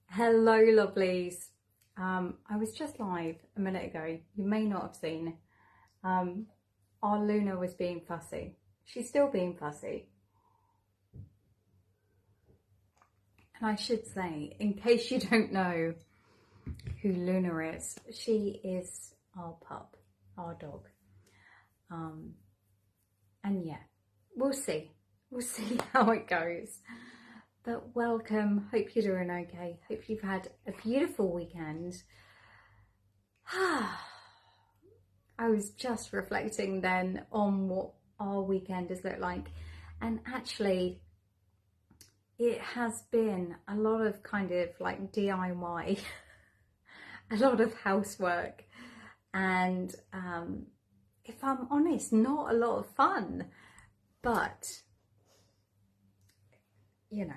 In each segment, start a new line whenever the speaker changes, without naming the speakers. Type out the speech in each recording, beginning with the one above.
Hello, lovelies. I was just live a minute ago. You may not have seen. Um, our Luna was being fussy. She's still being fussy. And I should say, in case you don't know who Luna is, she is our pup, our dog. And yeah, we'll see. We'll see how it goes. But welcome. Hope you're doing okay. Hope you've had a beautiful weekend. I was just reflecting then on what our weekend has looked like, and actually it has been a lot of kind of like DIY, a lot of housework, and if I'm honest, not a lot of fun, but you know,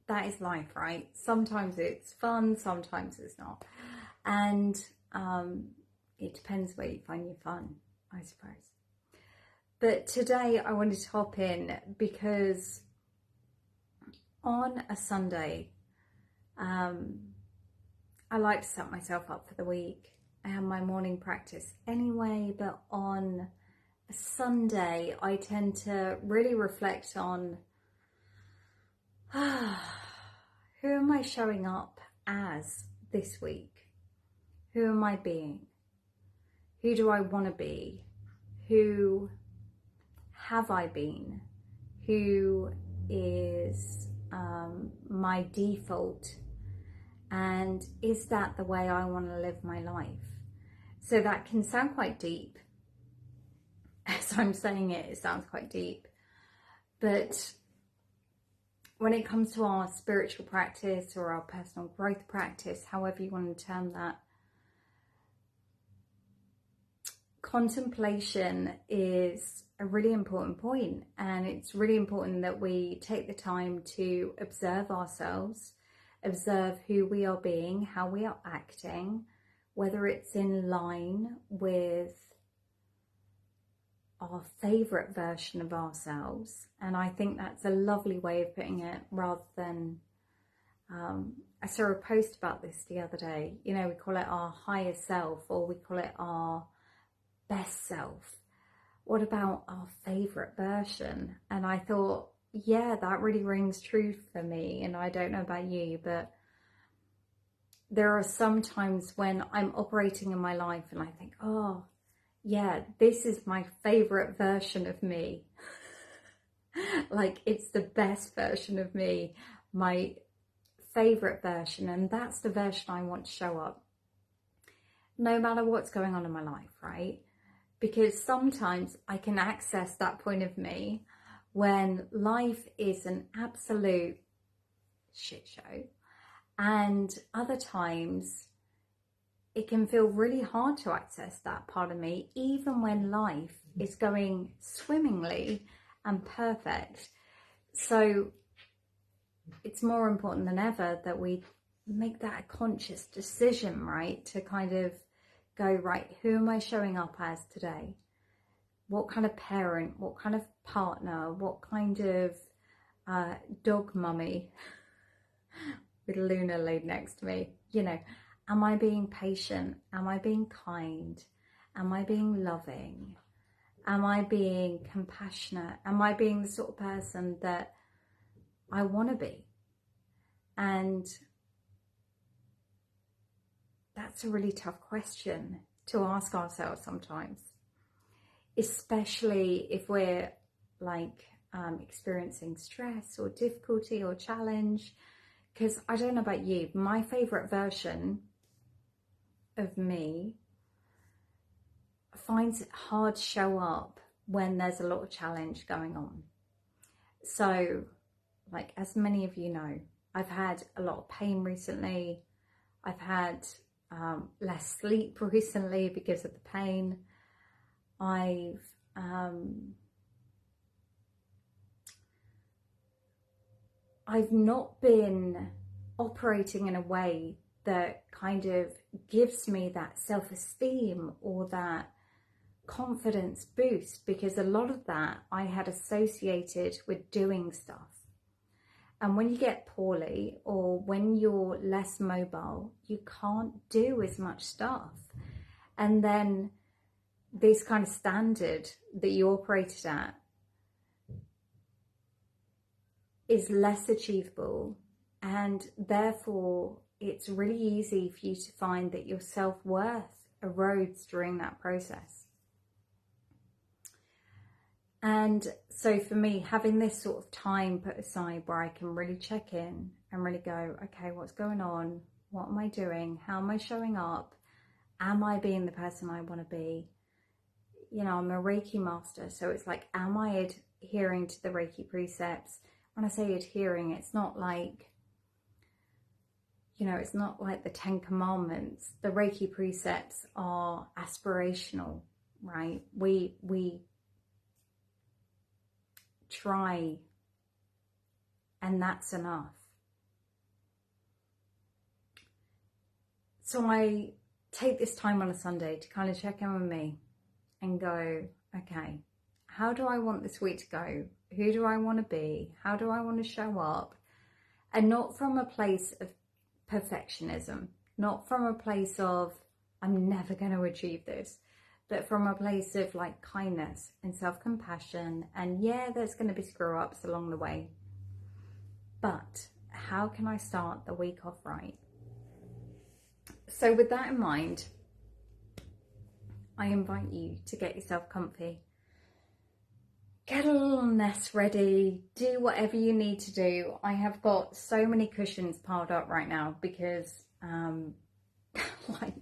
that is life, right? Sometimes it's fun, sometimes it's not, and it depends where you find your fun, I suppose. But today I wanted to hop in because on a Sunday, I like to set myself up for the week. I have my morning practice anyway, but on a Sunday, I tend to really reflect on who am I showing up as this week? Who am I being? Who do I want to be? Who have I been? Who is my default? And is that the way I want to live my life? So that can sound quite deep. As I'm saying it, it sounds quite deep. But when it comes to our spiritual practice or our personal growth practice, however you want to term that, contemplation is a really important point, and it's really important that we take the time to observe ourselves, observe who we are being, how we are acting, whether it's in line with our favorite version of ourselves. And I think that's a lovely way of putting it, rather than I saw a post about this the other day. You know, we call it our higher self, or we call it our best self. What about our favorite version? And I thought, yeah, that really rings true for me. And I don't know about you, but there are some times when I'm operating in my life and I think, oh yeah, this is my favorite version of me. Like, it's the best version of me, my favorite version, and that's the version I want to show up no matter what's going on in my life, right? Because sometimes I can access that point of me when life is an absolute shit show, and other times it can feel really hard to access that part of me, even when life is going swimmingly and perfect. So it's more important than ever that we make that a conscious decision, right? To kind of go, right, who am I showing up as today? What kind of parent, what kind of partner, what kind of dog mummy with Luna laid next to me? You know, am I being patient? Am I being kind? Am I being loving? Am I being compassionate? Am I being the sort of person that I want to be? And that's a really tough question to ask ourselves sometimes, especially if we're like experiencing stress or difficulty or challenge. Because I don't know about you, my favorite version of me finds it hard to show up when there's a lot of challenge going on. So, like, as many of you know, I've had a lot of pain recently. I've had less sleep recently because of the pain. I've not been operating in a way that kind of gives me that self-esteem or that confidence boost, because a lot of that I had associated with doing stuff. And when you get poorly or when you're less mobile, you can't do as much stuff. And then this kind of standard that you operated at is less achievable, and therefore it's really easy for you to find that your self-worth erodes during that process. And so for me, having this sort of time put aside where I can really check in and really go, okay, what's going on? What am I doing? How am I showing up? Am I being the person I want to be? You know, I'm a Reiki master, so it's like, am I adhering to the Reiki precepts? When I say adhering, it's not like, you know, it's not like the 10 commandments. The Reiki precepts are aspirational, right? We try, and that's enough. So I take this time on a Sunday to kind of check in with me and go, okay, how do I want this week to go? Who do I want to be? How do I want to show up? And not from a place of perfectionism, not from a place of, I'm never going to achieve this, but from a place of like kindness and self-compassion. And yeah, there's going to be screw ups along the way, but how can I start the week off right? So with that in mind, I invite you to get yourself comfy, get a little nest ready, do whatever you need to do. I have got so many cushions piled up right now because like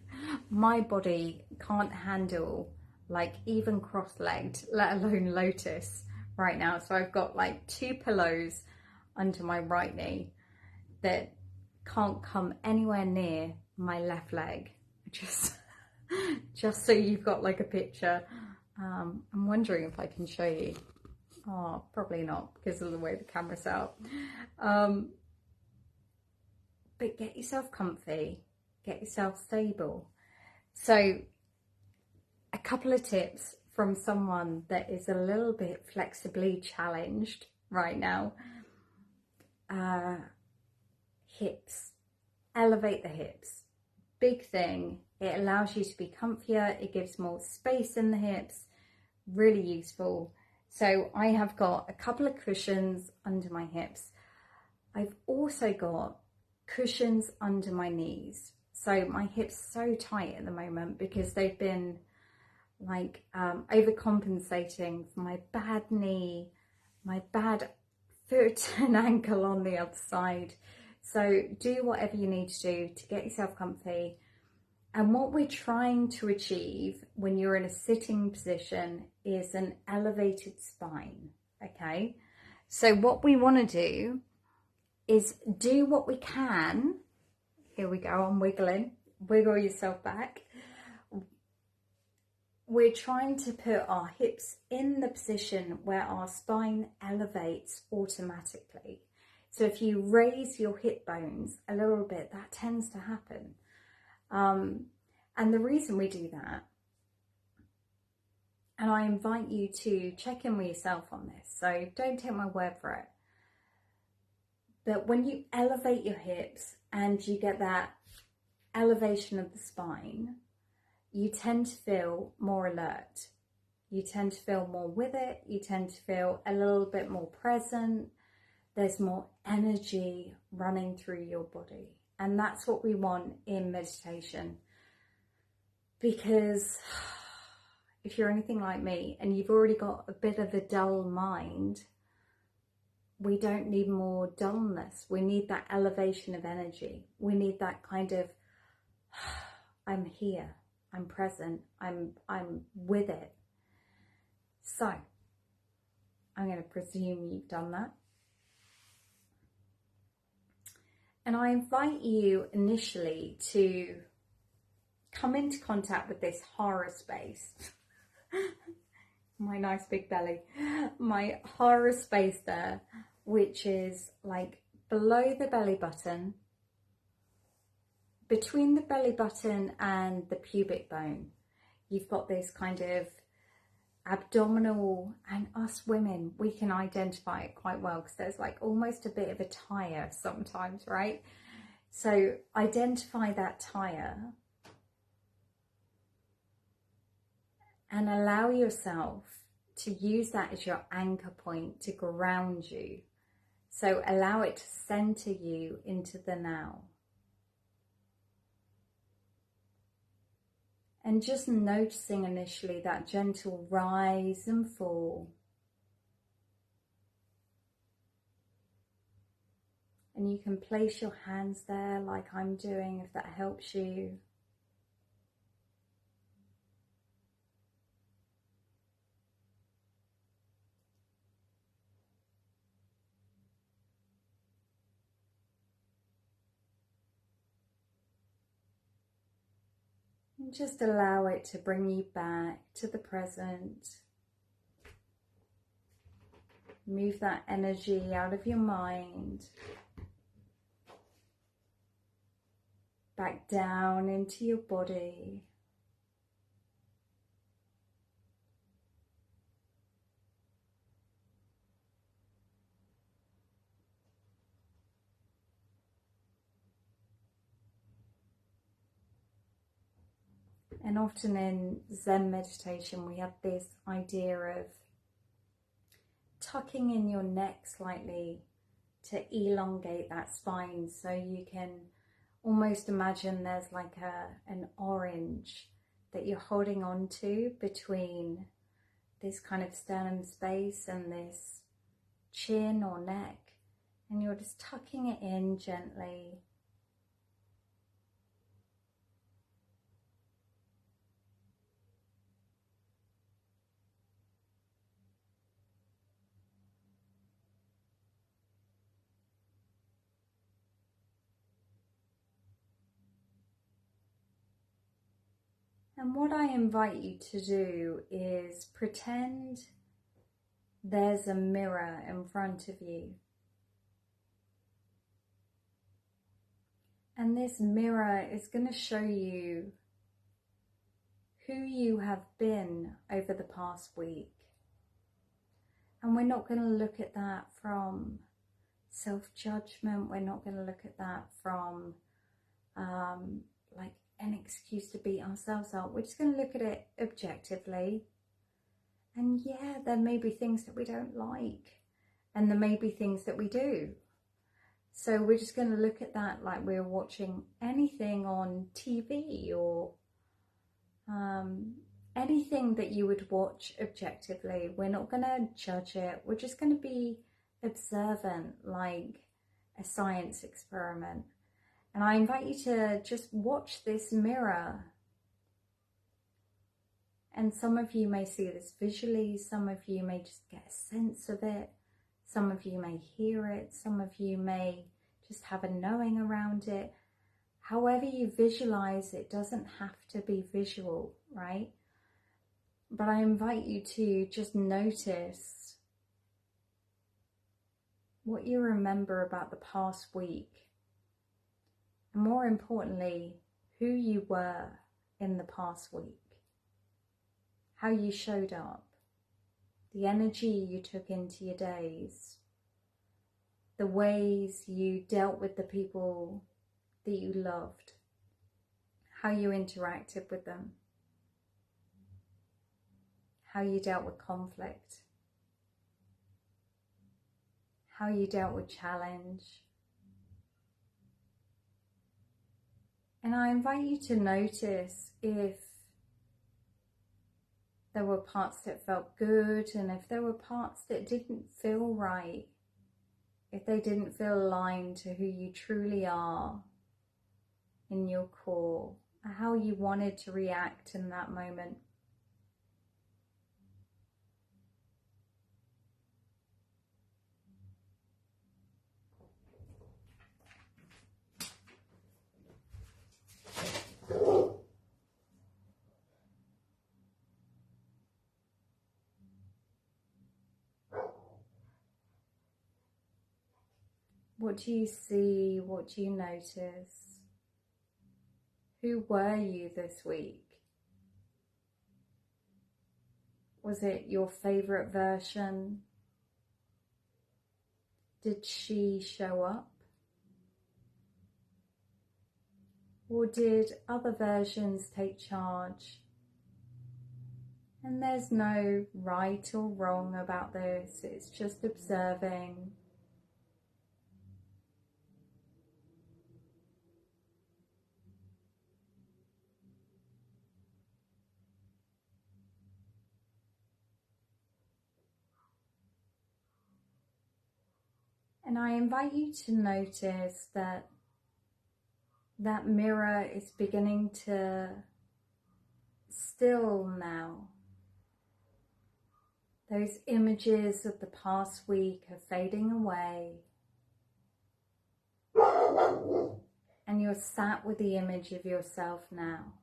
my body can't handle like even cross-legged, let alone lotus right now. So I've got like 2 pillows under my right knee that can't come anywhere near my left leg. Just so you've got like a picture. I'm wondering if I can show you. Oh, probably not because of the way the camera's out. But get yourself comfy, get yourself stable. So a couple of tips from someone that is a little bit flexibly challenged right now. Hips, elevate the hips. Big thing. It allows you to be comfier. It gives more space in the hips. Really useful. So I have got a couple of cushions under my hips. I've also got cushions under my knees. So my hips are so tight at the moment because they've been like overcompensating for my bad knee, my bad foot and ankle on the other side. So do whatever you need to do to get yourself comfy. And what we're trying to achieve when you're in a sitting position is an elevated spine, okay? So what we want to do is do what we can. Here we go, I'm wiggling. Wiggle yourself back. We're trying to put our hips in the position where our spine elevates automatically. So if you raise your hip bones a little bit, that tends to happen. And the reason we do that, and I invite you to check in with yourself on this, so don't take my word for it, but when you elevate your hips and you get that elevation of the spine, you tend to feel more alert. You tend to feel more with it. You tend to feel a little bit more present. There's more energy running through your body. And that's what we want in meditation. Because if you're anything like me and you've already got a bit of a dull mind, we don't need more dullness. We need that elevation of energy. We need that kind of, I'm here, I'm present, I'm with it. So, I'm going to presume you've done that. And I invite you initially to come into contact with this horror space. My nice big belly. My horror space there, which is like below the belly button, between the belly button and the pubic bone. You've got this kind of abdominal, and us women, we can identify it quite well because there's like almost a bit of a tire sometimes, right? So identify that tire and allow yourself to use that as your anchor point to ground you. So allow it to center you into the now. And just noticing initially that gentle rise and fall. And you can place your hands there like I'm doing if that helps you. And just allow it to bring you back to the present. Move that energy out of your mind. Back down into your body. And often in Zen meditation, we have this idea of tucking in your neck slightly to elongate that spine, so you can almost imagine there's like an orange that you're holding on to between this kind of sternum space and this chin or neck, and you're just tucking it in gently. And what I invite you to do is pretend there's a mirror in front of you. And this mirror is going to show you who you have been over the past week. And we're not going to look at that from self-judgment. We're not going to look at that from like an excuse to beat ourselves up. We're just going to look at it objectively. And yeah, there may be things that we don't like, and there may be things that we do. So we're just going to look at that like we're watching anything on TV or anything that you would watch objectively. We're not going to judge it. We're just going to be observant, like a science experiment. And I invite you to just watch this mirror. And some of you may see this visually, some of you may just get a sense of it, some of you may hear it, some of you may just have a knowing around it. However you visualize, it doesn't have to be visual, right? But I invite you to just notice what you remember about the past week. And more importantly, who you were in the past week. How you showed up. The energy you took into your days. The ways you dealt with the people that you loved. How you interacted with them. How you dealt with conflict. How you dealt with challenge. And I invite you to notice if there were parts that felt good and if there were parts that didn't feel right, if they didn't feel aligned to who you truly are in your core, how you wanted to react in that moment. What do you see? What do you notice? Who were you this week? Was it your favorite version? Did she show up? Or did other versions take charge? And there's no right or wrong about this, it's just observing. And I invite you to notice that that mirror is beginning to still now. Those images of the past week are fading away. And you're sat with the image of yourself now.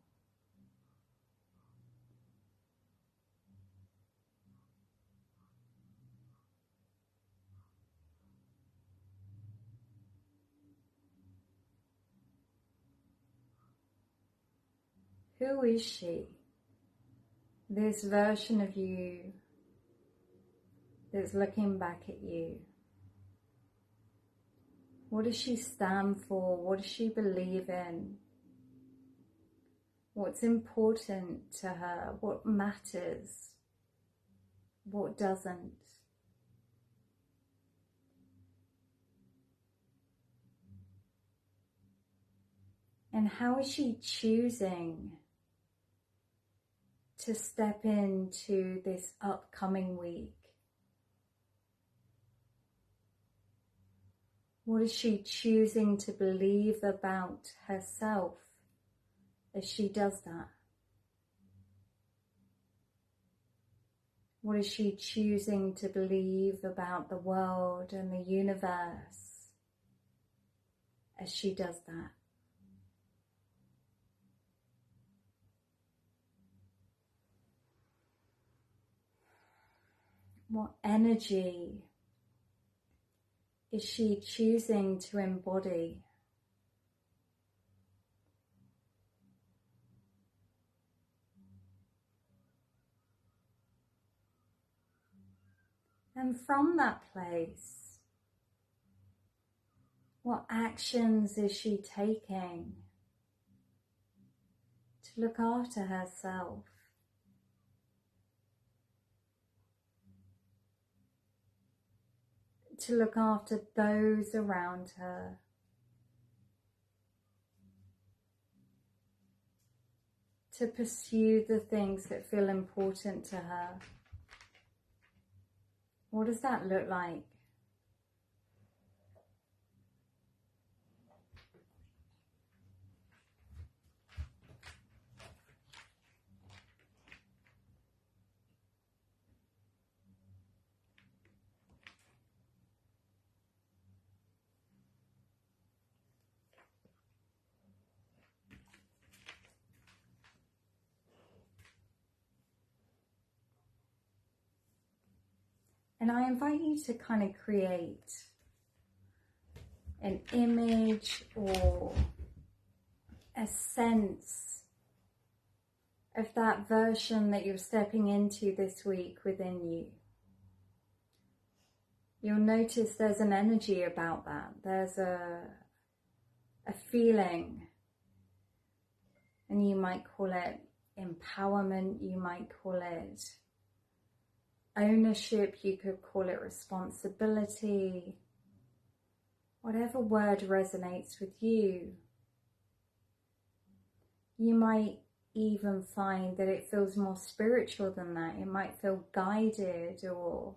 Who is she? This version of you that's looking back at you. What does she stand for? What does she believe in? What's important to her? What matters? What doesn't? And how is she choosing to step into this upcoming week? What is she choosing to believe about herself as she does that? What is she choosing to believe about the world and the universe as she does that? What energy is she choosing to embody? And from that place, what actions is she taking to look after herself? To look after those around her? To pursue the things that feel important to her? What does that look like? And I invite you to kind of create an image or a sense of that version that you're stepping into this week within you. You'll notice there's an energy about that. There's a feeling, and you might call it empowerment, you might call it ownership, you could call it responsibility, whatever word resonates with you. You might even find that it feels more spiritual than that. It might feel guided or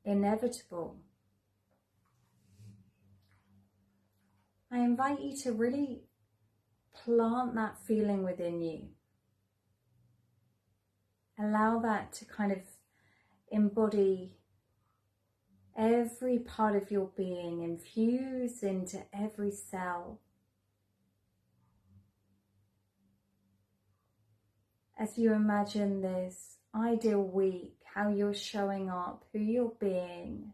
inevitable. I invite you to really plant that feeling within you. Allow that to kind of embody every part of your being, infuse into every cell. As you imagine this ideal week, how you're showing up, who you're being,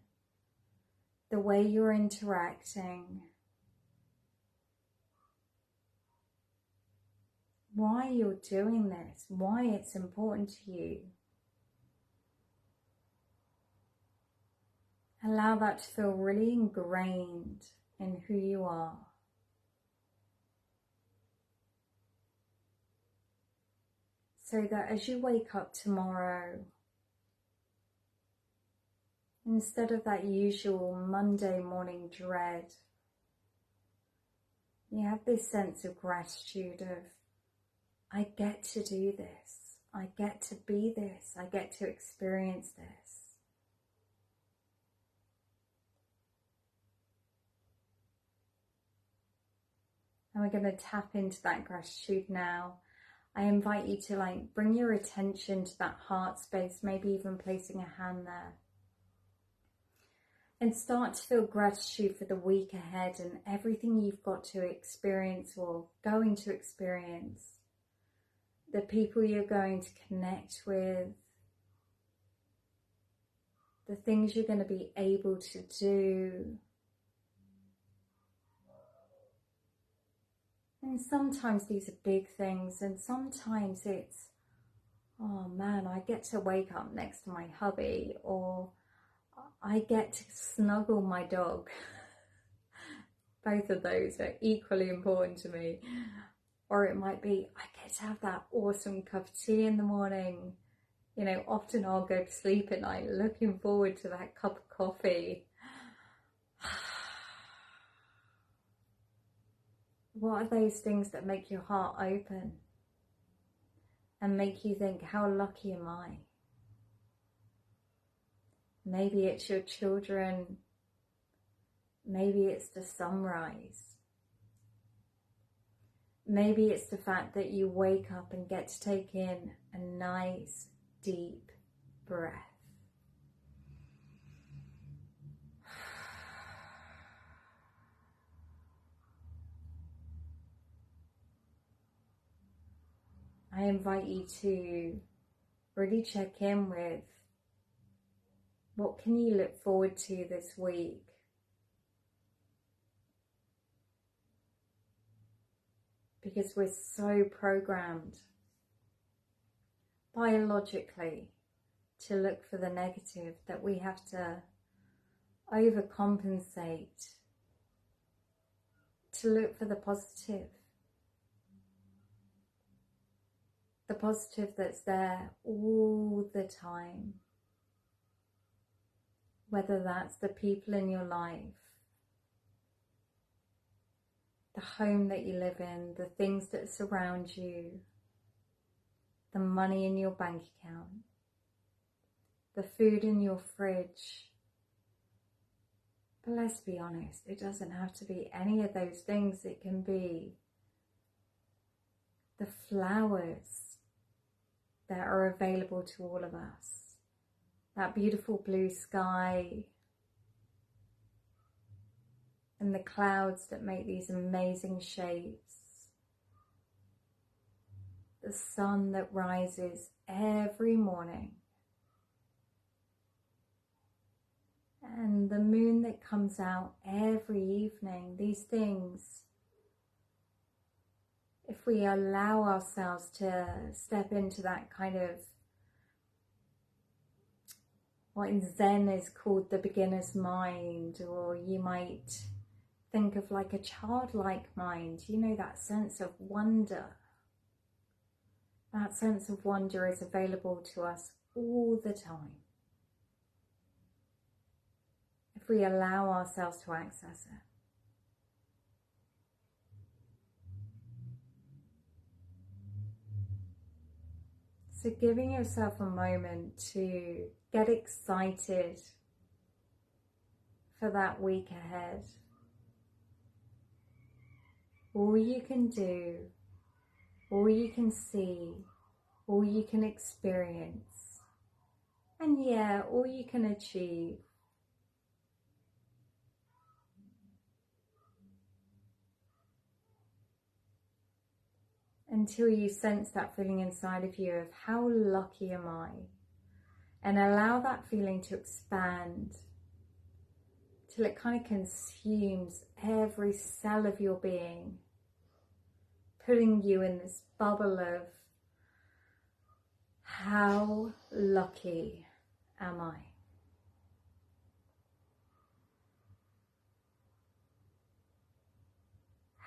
the way you're interacting, why you're doing this, why it's important to you. Allow that to feel really ingrained in who you are. So that as you wake up tomorrow, instead of that usual Monday morning dread, you have this sense of gratitude of, I get to do this, I get to be this, I get to experience this. And we're going to tap into that gratitude now. I invite you to bring your attention to that heart space, maybe even placing a hand there. And start to feel gratitude for the week ahead and everything you've got to experience or going to experience. The people you're going to connect with. The things you're going to be able to do. And sometimes these are big things, and sometimes it's, oh man, I get to wake up next to my hubby, or I get to snuggle my dog. Both of those are equally important to me. Or it might be, I get to have that awesome cup of tea in the morning. You know, often I'll go to sleep at night looking forward to that cup of coffee. What are those things that make your heart open and make you think, how lucky am I? Maybe it's your children. Maybe it's the sunrise. Maybe it's the fact that you wake up and get to take in a nice, deep breath. I invite you to really check in with what can you look forward to this week. Because we're so programmed biologically to look for the negative that we have to overcompensate to look for the positive. The positive that's there all the time. Whether that's the people in your life, the home that you live in, the things that surround you, the money in your bank account, the food in your fridge. But let's be honest, it doesn't have to be any of those things. It can be the flowers that are available to all of us, that beautiful blue sky, and the clouds that make these amazing shapes, the sun that rises every morning, and the moon that comes out every evening. These things, if we allow ourselves to step into that kind of what in Zen is called the beginner's mind, or you might think of like a childlike mind, you know, that sense of wonder. That sense of wonder is available to us all the time, if we allow ourselves to access it. So giving yourself a moment to get excited for that week ahead. All you can do, all you can see, all you can experience, and yeah, all you can achieve. Until you sense that feeling inside of you of how lucky am I, and allow that feeling to expand till it kind of consumes every cell of your being, putting you in this bubble of how lucky am I.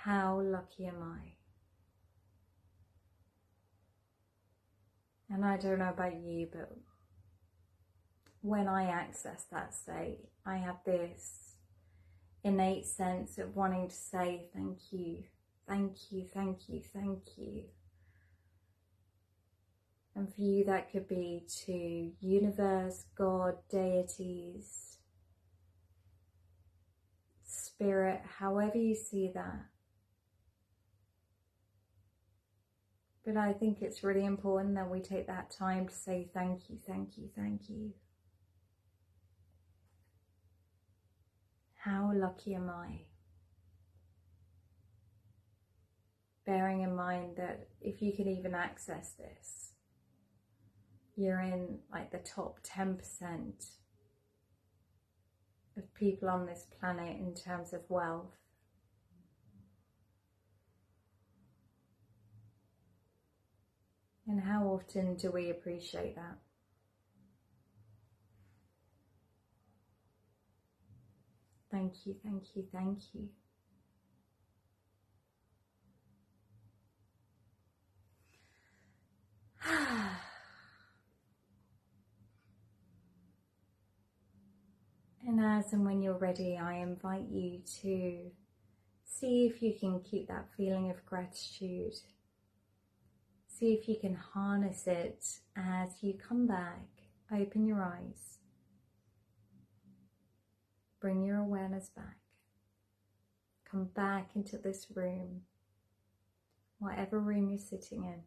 how lucky am I? And I don't know about you, but when I access that state, I have this innate sense of wanting to say thank you, thank you, thank you, thank you. And for you, that could be to universe, God, deities, spirit, however you see that. But I think it's really important that we take that time to say thank you, thank you, thank you. How lucky am I? Bearing in mind that if you can even access this, you're in like the top 10% of people on this planet in terms of wealth. And how often do we appreciate that? Thank you, thank you, thank you. And as and when you're ready, I invite you to see if you can keep that feeling of gratitude. See if you can harness it as you come back. Open your eyes. Bring your awareness back. Come back into this room, whatever room you're sitting in.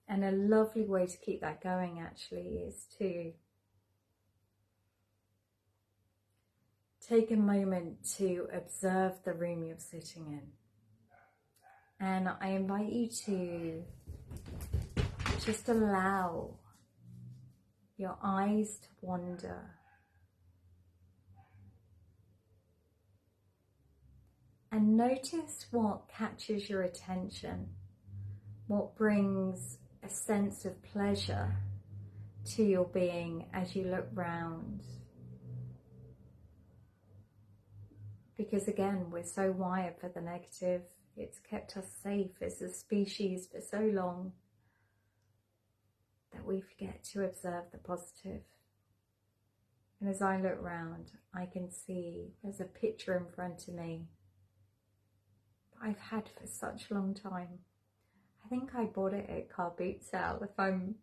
And a lovely way to keep that going actually is to take a moment to observe the room you're sitting in. And I invite you to just allow your eyes to wander. And notice what catches your attention, what brings a sense of pleasure to your being as you look round. Because again, we're so wired for the negative. It's kept us safe as a species for so long that we forget to observe the positive. And as I look round, I can see there's a picture in front of me that I've had for such a long time. I think I bought it at Car Boot Sale, if I'm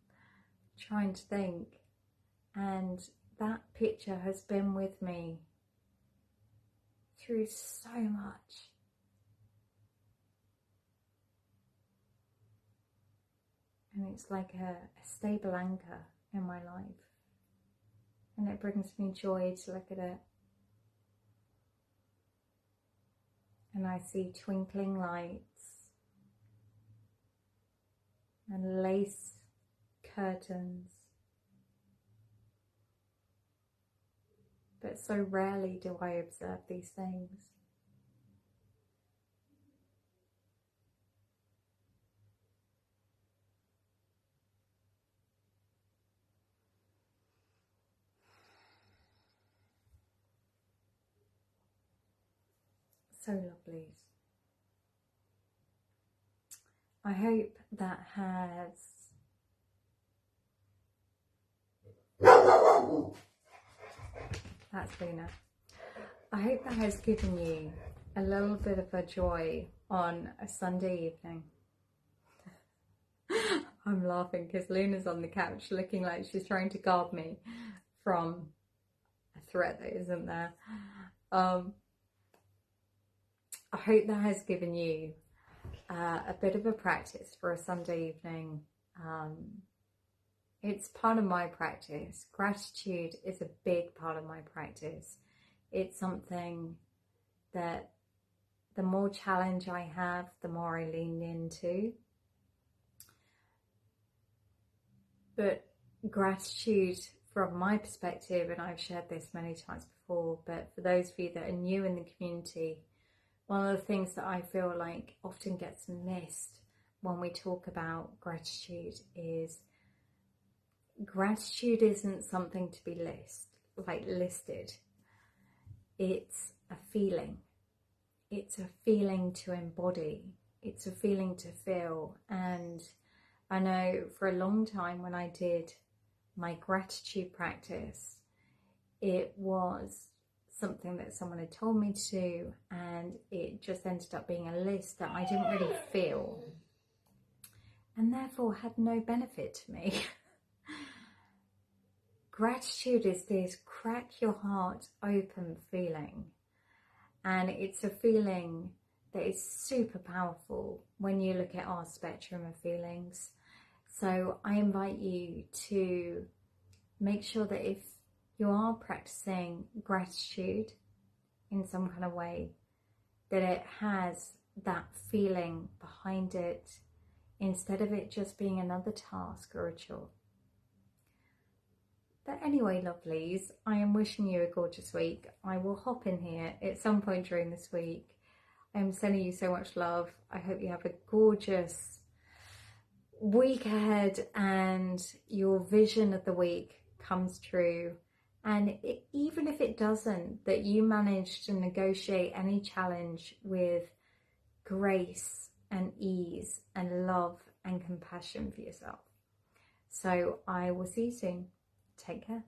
trying to think. And that picture has been with me through so much. And it's like a stable anchor in my life. And it brings me joy to look at it. And I see twinkling lights and lace curtains. But so rarely do I observe these things. So lovely. I hope that has that's Luna. I hope that has given you a little bit of a joy on a Sunday evening. I'm laughing because Luna's on the couch looking like she's trying to guard me from a threat that isn't there. I hope that has given you a bit of a practice for a Sunday evening. It's part of my practice. Gratitude is a big part of my practice. It's something that the more challenge I have, the more I lean into. But gratitude from my perspective, and I've shared this many times before, but for those of you that are new in the community, one of the things that I feel like often gets missed when we talk about gratitude is gratitude isn't something to be listed. It's a feeling. it's a feeling to embody, it's a feeling to feel. And I know for a long time when I did my gratitude practice, it was something that someone had told me to do, and it just ended up being a list that I didn't really feel and therefore had no benefit to me. Gratitude is this crack your heart open feeling, and it's a feeling that is super powerful when you look at our spectrum of feelings. So I invite you to make sure that if you are practicing gratitude in some kind of way, that it has that feeling behind it, instead of it just being another task or a chore. But anyway, lovelies, I am wishing you a gorgeous week. I will hop in here at some point during this week. I am sending you so much love. I hope you have a gorgeous week ahead and your vision of the week comes true. And even if it doesn't, that you manage to negotiate any challenge with grace and ease and love and compassion for yourself. So I will see you soon. Take care.